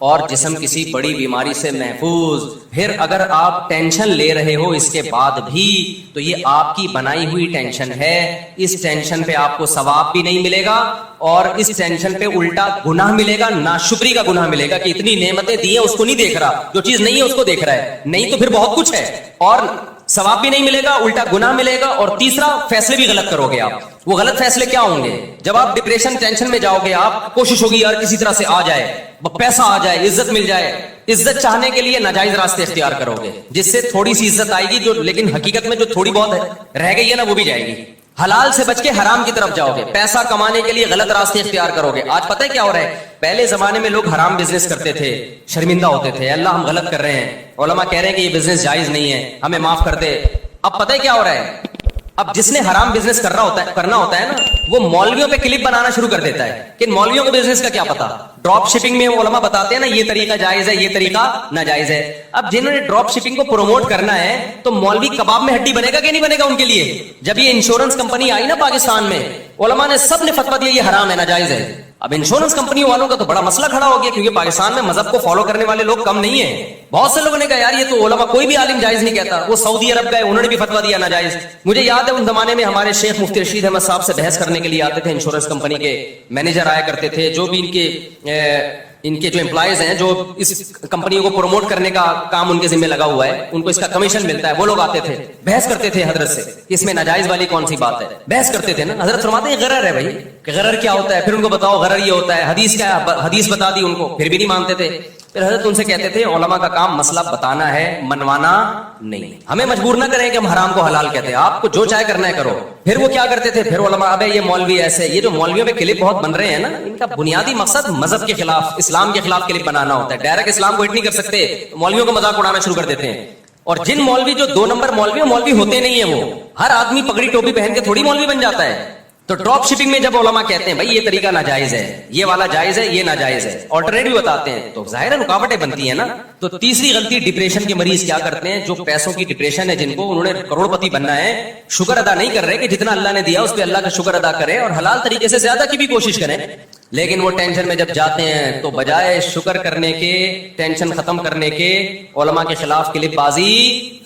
اور جسم کسی بڑی بیماری سے محفوظ. پھر اگر آپ ٹینشن لے رہے ہو اس کے بعد بھی تو یہ آپ کی بنائی ہوئی ٹینشن ہے. اس ٹینشن پہ آپ کو ثواب بھی نہیں ملے گا اور اس ٹینشن پہ الٹا گناہ ملے گا, ناشکری کا گناہ ملے گا کہ اتنی نعمتیں دی ہیں اس کو نہیں دیکھ رہا, جو چیز نہیں ہے اس کو دیکھ رہا ہے. نہیں تو پھر بہت کچھ ہے اور ثواب بھی نہیں ملے گا, الٹا گناہ ملے گا. اور تیسرا, فیصلے بھی غلط کرو گے آپ. وہ غلط فیصلے کیا ہوں گے؟ جب آپ ڈپریشن ٹینشن میں جاؤ گے, آپ کوشش ہوگی یار کسی طرح سے آ جائے, پیسہ آ جائے, عزت مل جائے. عزت چاہنے کے لیے ناجائز راستے اختیار کرو گے جس سے تھوڑی سی عزت آئے گی, جو لیکن حقیقت میں جو تھوڑی بہت رہ گئی ہے نا وہ بھی جائے گی. حلال سے بچ کے حرام کی طرف جاؤ گے, پیسہ کمانے کے لیے غلط راستے اختیار کرو گے. آج پتہ ہے کیا ہو رہا ہے؟ پہلے زمانے میں لوگ حرام بزنس کرتے تھے, شرمندہ ہوتے تھے, اللہ ہم غلط کر رہے ہیں, علماء کہہ رہے ہیں کہ یہ بزنس جائز نہیں ہے, ہمیں معاف کر دے. اب پتہ ہے کیا ہو رہا ہے؟ اب جس نے حرام بزنس کرنا ہوتا ہے نا, وہ مولویوں پہ کلپ بنانا شروع کر دیتا ہے کہ مولویوں کو بزنس کا کیا پتا. ڈراپ شپنگ میں علماء بتاتے ہیں نا یہ طریقہ جائز ہے, یہ طریقہ ناجائز ہے. اب جنہوں نے ڈراپ شپنگ کو پروموٹ کرنا ہے تو مولوی کباب میں ہڈی بنے گا کہ نہیں بنے گا ان کے لیے؟ جب یہ انشورنس کمپنی آئی نا پاکستان میں, علماء نے سب نے فتویٰ دیا یہ حرام ہے, ناجائز ہے. اب انشورنس کمپنی والوں کا تو بڑا مسئلہ کھڑا ہو گیا کیونکہ پاکستان میں مذہب کو فالو کرنے والے لوگ کم نہیں ہیں. بہت سے لوگوں نے کہا یار یہ تو علماء کوئی بھی عالم جائز نہیں کہتا. وہ سعودی عرب گئے, انہوں نے بھی فتویٰ دیا ناجائز. مجھے یاد ہے ان زمانے میں ہمارے شیخ مفتی رشید احمد صاحب سے بحث کرنے کے لیے آتے تھے, انشورنس کمپنی کے مینیجر آیا کرتے تھے, جو بھی ان کے جو امپلائیز ہیں جو اس کمپنی کو پروموٹ کرنے کا کام ان کے ذمہ لگا ہوا ہے, ان کو اس کا کمیشن ملتا ہے, وہ لوگ آتے تھے, بحث کرتے تھے حضرت سے اس میں ناجائز والی کون سی بات ہے. بحث کرتے تھے نا, حضرت فرماتے ہیں غرر ہے بھائی, کہ غرر کیا ہوتا ہے. پھر ان کو بتاؤ غرر یہ ہوتا ہے, حدیث کیا ہے, حدیث بتا دی ان کو, پھر بھی نہیں مانتے تھے. پھر حضرت ان سے کہتے تھے علماء کا کام مسئلہ بتانا ہے, منوانا نہیں. ہمیں مجبور نہ کریں کہ ہم حرام کو حلال کہتے ہیں, آپ کو جو چاہے کرنا ہے کرو. پھر وہ کیا کرتے تھے, پھر علماء ابے یہ مولوی ایسے, یہ جو مولویوں پہ کلپ بہت بن رہے ہیں نا, ان کا بنیادی مقصد مذہب کے خلاف, اسلام کے خلاف کلپ بنانا ہوتا ہے. ڈائریکٹ اسلام کو ہٹ نہیں کر سکتے, مولویوں کو مذاق اڑانا شروع کر دیتے ہیں. اور جن مولوی جو 2 نمبر مولوی ہوتے نہیں ہیں, وہ ہر آدمی پگڑی ٹوپی پہن کے تھوڑی مولوی بن جاتا ہے. تو ڈراپ شپنگ میں جب علماء کہتے ہیں بھائی یہ طریقہ ناجائز ہے, یہ والا جائز ہے, یہ ناجائز ہے, آلٹرنیٹو بتاتے ہیں, تو ظاہر ہے رکاوٹیں بنتی ہیں نا. تو تیسری غلطی, ڈپریشن کے مریض کیا کرتے ہیں, جو پیسوں کی ڈپریشن ہے, جن کو انہوں نے کروڑ پتی بننا ہے, شکر ادا نہیں کر رہے کہ جتنا اللہ نے دیا اس پہ اللہ کا شکر ادا کرے اور حلال طریقے سے زیادہ کی بھی کوشش کریں. لیکن وہ ٹینشن میں جب جاتے ہیں تو بجائے شکر کرنے کے, ٹینشن ختم کرنے کے, علماء کے خلاف کلپ بازی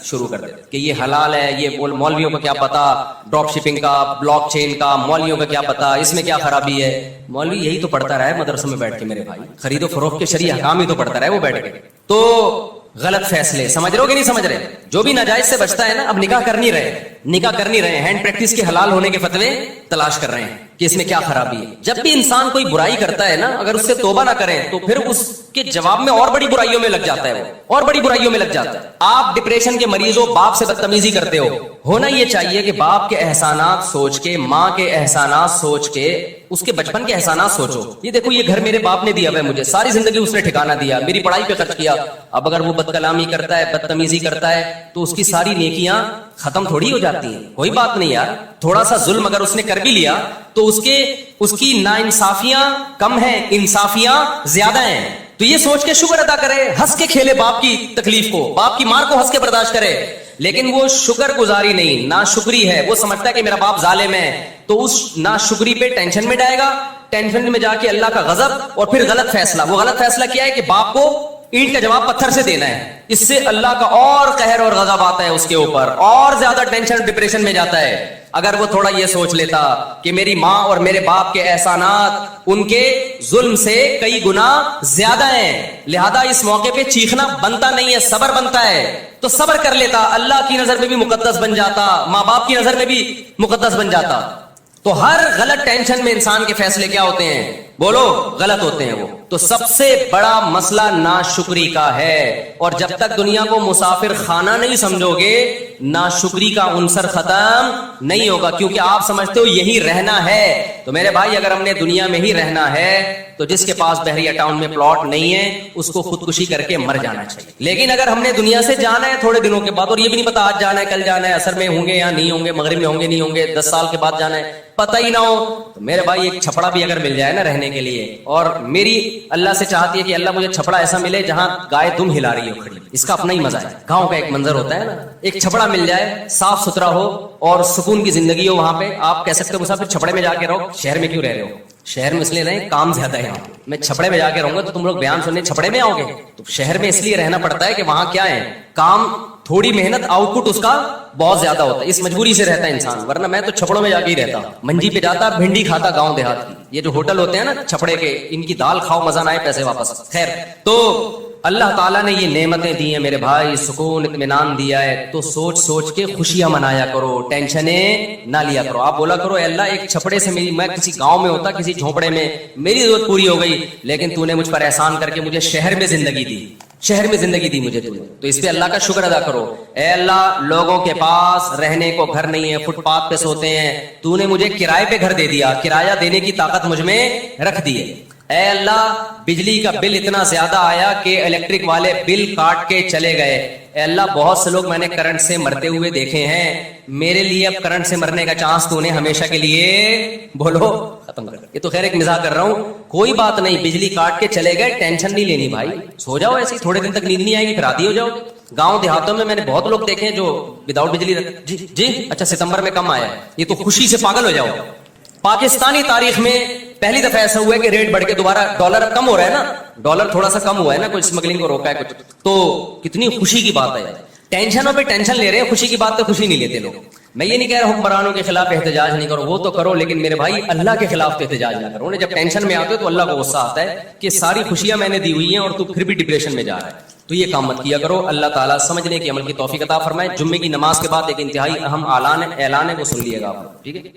شروع کر دیتے کہ یہ حلال ہے, یہ مولویوں کو کیا پتا, ڈراپ شپنگ کا, بلاک چین کا, مولویوں کا کیا پتا, اس میں کیا خرابی ہے. مولوی یہی تو پڑھتا رہا ہے مدرسوں میں بیٹھ کے میرے بھائی, خرید و فروخت کے شرعی احکام ہی تو پڑھتا رہا ہے وہ بیٹھ کے. تو غلط فیصلے سمجھ رہے ہو کہ نہیں سمجھ رہے؟ جو بھی ناجائز سے بچتا ہے نا, اب نکاح کر نہیں رہے, ہینڈ پریکٹس کے حلال ہونے کے فتوے تلاش کر رہے ہیں کہ اس میں کیا خرابی ہے. جب بھی انسان کوئی برائی کرتا ہے نا, اگر اس سے توبہ نہ کریں تو پھر اس کے جواب میں اور بڑی برائیوں میں لگ جاتا ہے, وہ اور بڑی برائیوں میں لگ جاتا ہے. آپ ڈپریشن کے مریض ہو, باپ سے بدتمیزی کرتے ہو, ہونا یہ چاہیے کہ باپ کے احسانات سوچ کے, ماں کے احسانات سوچ کے, اس کے بچپن کے احسانات سوچو. یہ دیکھو یہ گھر میرے باپ نے دیا ہے, مجھے ساری زندگی اس نے ٹھکانہ دیا, میری پڑھائی پہ خرچ کیا. اب اگر وہ بد کلامی کرتا ہے, بدتمیزی کرتا ہے, تو اس کی ساری نیکیاں ختم تھوڑی ہو جاتی ہیں. کوئی بات نہیں یار, تھوڑا سا ظلم اگر اس نے کر بھی لیا تو اس کی ناانصافیاں کم ہیں, انصافیاں زیادہ ہیں. تو یہ سوچ کے شکر ادا کرے, ہنس کے کھیلے باپ کی تکلیف کو, باپ کی مار کو ہنس کے برداشت کرے. لیکن وہ شکر گزاری نہیں, ناشکری ہے. وہ سمجھتا ہے کہ میرا باپ ظالم ہے, تو اس ناشکری پہ ٹینشن میں جائے گا, ٹینشن میں جا کے اللہ کا غضب, اور پھر غلط فیصلہ. وہ غلط فیصلہ کیا ہے کہ باپ کو اینٹ کا جواب پتھر سے دینا ہے. اس سے اللہ کا اور قہر اور غضب آتا ہے اس کے اوپر, اور زیادہ ٹینشن ڈپریشن میں جاتا ہے. اگر وہ تھوڑا یہ سوچ لیتا کہ میری ماں اور میرے باپ کے احسانات ان کے ظلم سے کئی گنا زیادہ ہیں, لہذا اس موقع پہ چیخنا بنتا نہیں ہے, صبر بنتا ہے, تو صبر کر لیتا, اللہ کی نظر میں بھی مقدس بن جاتا, ماں باپ کی نظر میں بھی مقدس بن جاتا. تو ہر غلط ٹینشن میں انسان کے فیصلے کیا ہوتے ہیں, بولو, غلط ہوتے ہیں. وہ تو سب سے بڑا مسئلہ ناشکری کا ہے. اور جب تک دنیا کو مسافر خانہ نہیں سمجھو گے, ناشکری کا عنصر ختم نہیں ہوگا, کیونکہ آپ سمجھتے ہو یہی رہنا ہے. تو میرے بھائی, اگر ہم نے دنیا میں ہی رہنا ہے تو جس کے پاس بحریہ ٹاؤن میں پلاٹ نہیں ہے اس کو خودکشی کر کے مر جانا چاہیے. لیکن اگر ہم نے دنیا سے جانا ہے تھوڑے دنوں کے بعد, اور یہ بھی نہیں پتا آج جانا ہے کل جانا ہے, عصر میں ہوں گے یا نہیں ہوں گے, مغرب میں ہوں گے نہیں ہوں گے, 10 سال کے بعد جانا ہے, پتہ ہی نہ ہو, تو میرے بھائی ایک چھپڑا بھی اگر مل جائے نا رہنے کے لیے, اور میری اللہ سے چاہتی ہے کہ اللہ مجھے چھپڑا ایسا ملے جہاں گائے دم ہلا رہی ہو کھڑی. اس کا اپنا ہی مزہ ہے. گاؤں کا ایک منظر ہوتا ہے نا, ایک چھپڑا مل جائے, صاف ستھرا ہو اور سکون کی زندگی ہو وہاں پہ. آپ کہہ سکتے ہو مسافر چھپڑے میں جا کے رہو, شہر میں کیوں رہ رہے ہو؟ شہر میں اس لیے رہیں کام زیادہ ہے یہاں. میں چھپڑے میں جا کے رہوں گا تو تم لوگ بیان سننے چھپڑے میں آؤ گے. تو شہر میں اس لیے رہنا پڑتا ہے کہ وہاں کیا ہے, کام, تھوڑی محنت, آؤٹ پٹ اس کا بہت زیادہ ہوتا ہے. اس مجبوری سے رہتا ہے انسان, ورنہ میں تو چھپڑوں میں جا کے ہی رہتا. منڈی پہ جاتا, بھنڈی کھاتا گاؤں دیہات کی. یہ جو ہوٹل ہوتے ہیں نا چھپڑے کے, ان کی دال کھاؤ, مزہ نہ آئے, پیسے واپس. خیر, تو اللہ تعالیٰ نے یہ نعمتیں دی ہیں میرے بھائی, سکون, اطمینان دیا ہے, تو سوچ سوچ کے خوشیاں منایا کرو, ٹینشنیں نہ لیا کرو. آپ بولا کرو, اے اللہ ایک چھپڑے سے میں کسی گاؤں میں ہوتا, کسی جھونپڑے میں, میری ضرورت پوری ہو گئی, لیکن تو نے مجھ پر احسان کر کے مجھے شہر میں زندگی دی, شہر میں زندگی دی مجھے تو نے, تو اس پہ اللہ کا شکر ادا کرو. اے اللہ, لوگوں کے پاس رہنے کو گھر نہیں ہے, فٹ پاتھ پہ سوتے ہیں, تو نے مجھے کرائے پہ گھر دے دیا, کرایہ دینے کی طاقت مجھ میں رکھ دی ہے. اے اللہ, بجلی کا بل اتنا زیادہ آیا کہ الیکٹرک والے بل کاٹ کے چلے گئے. اے اللہ, بہت سے لوگ میں نے کرنٹ سے مرتے ہوئے دیکھے ہیں, میرے لیے اب کرنٹ سے مرنے کا چانس تو نے ہمیشہ کے لیے بولو ختم کر. یہ تو خیر ایک مزاح کر رہا ہوں, کوئی بات نہیں, بجلی کاٹ کے چلے گئے, ٹینشن نہیں لینی بھائی, سو جاؤ ایسے ہی, تھوڑے دن تک نیند نہیں آئے گی, پھر عادی ہو جاؤ. گاؤں دیہاتوں میں نے بہت لوگ دیکھے ہیں جو وداؤٹ بجلی جی اچھا ستمبر میں کم آیا, یہ تو خوشی سے پاگل ہو جاؤ. پاکستانی تاریخ میں پہلی دفعہ ایسا ہوا ہے کہ ریٹ بڑھ کے دوبارہ ڈالر کم ہو رہا ہے نا, ڈالر تھوڑا سا کم ہوا ہے نا, کوئی اسمگلنگ کو روکا ہے کچھ, تو کتنی خوشی کی بات ہے. ٹینشنوں پہ ٹینشن لے رہے ہیں, خوشی کی بات تو خوشی نہیں لیتے لوگ. میں یہ نہیں کہہ رہا حکمرانوں کے خلاف احتجاج نہیں کرو, وہ تو کرو, لیکن میرے بھائی اللہ کے خلاف تو احتجاج نہ کرو. جب ٹینشن میں آتے ہو تو اللہ کو غصہ آتا ہے کہ ساری خوشیاں میں نے دی ہوئی ہیں اور تو پھر بھی ڈپریشن میں جا رہا ہے. تو یہ کام مت کیا کرو. اللہ تعالیٰ سمجھنے کی عمل کی توفیق عطا فرمائے. جمعے کی نماز کے بعد ایک انتہائی اہم اعلان ہے, وہ سن لیے گا آپ لوگ, ٹھیک ہے.